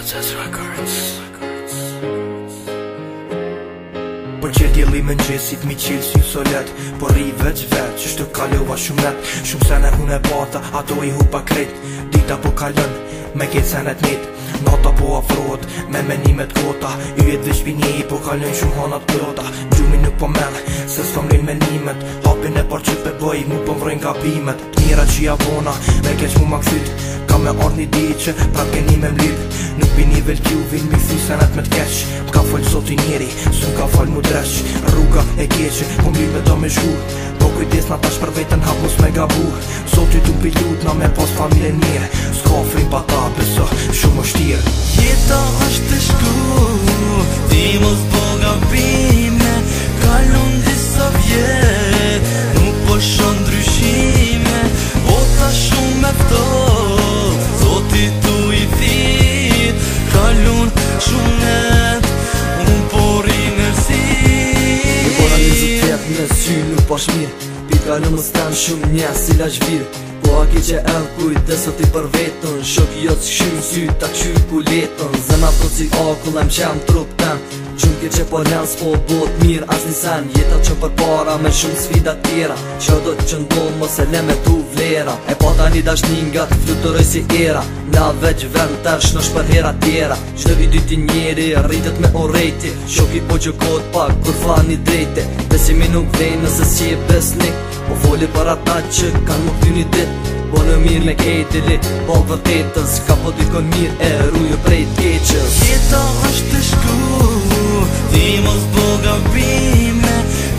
Process Records. Për që djeli me njësit mi qilë si solet Por ri veç që shtë kalova shumet Shumë sene hune pata, ato i hu pa kret Dita po kalën, me ketë senet net Nata po afrot, me menimet kota Yjet veç pinjeji po kalën shumë hanat plota Gjumi nuk po men, se s'kom lin menimet Hapin e par që pe bëj, mu po mvrojnë gabimet Mira që javona, me keq mu ma këthyt Ka me ardh një di që prap keni me mlyp Nuk bini vel t'ju vin mi thy senet me t'keq M'ka fol sot i njeri, su m'ka fol mu dreq Rruga e keqe, po mlyp me do me zhur Po kujdes na tash për vetën hap mos me gabu Sot i tu pilut na me pas familje njere S'ka frim pa ta beso, shumë më shtirë Jeta është të shku, ti mos po gabime Kalon disa vjet, nuk po shon ndryshime Bota shumë me ftot, zoti tu i thit Kalon shumë net, unë po rinërsi Në bora një zëtjet në sy nuk po shmirë Pika në më stanë shumë një si la zhvirë Po a ki që edhe kujtë sot i për vetën Shok i jotë s'kshymë sy ta qyr ku letën Zema të si akull e më qemë trup ten Gjumë ke që po lën s'po bot mirë as një sen Jeta që për para me shumë sfida tjera Që do të qëndonë mos e le me tu vlera E pata një dashnin nga të fluturoj si era Na veç vend tërsh nësh për hera tjera Qdo i dyti njeri rritet me orejti Shok i po gjëkot pak kur fa një drejti Besimi nuk vejnë nëse si e besnik Po foli për ata që kanë më këty një dit Po në mirë me kejtili, po vërtetës Ka po dikon mirë e rruju prej t'keqës Jeta është të shku, ti mos po gabime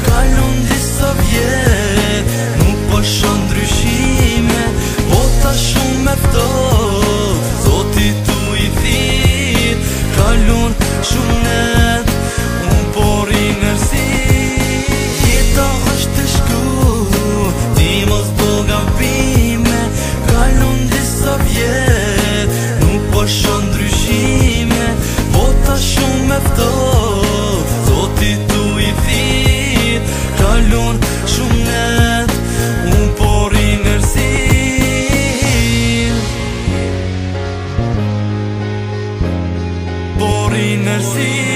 Kalon disa vjet, nuk po shon ndryshime Bota shumë me ftot, zoti tu i thit Kalon shumë net, unë po rinërsi Jeta është të shku, ti mos po gabime Kalon disa vjet, nuk po shon ndryshime Bota shumë me ftot, zoti tu i thit Kalon shumë net, unë po rinërsi Po rinërsi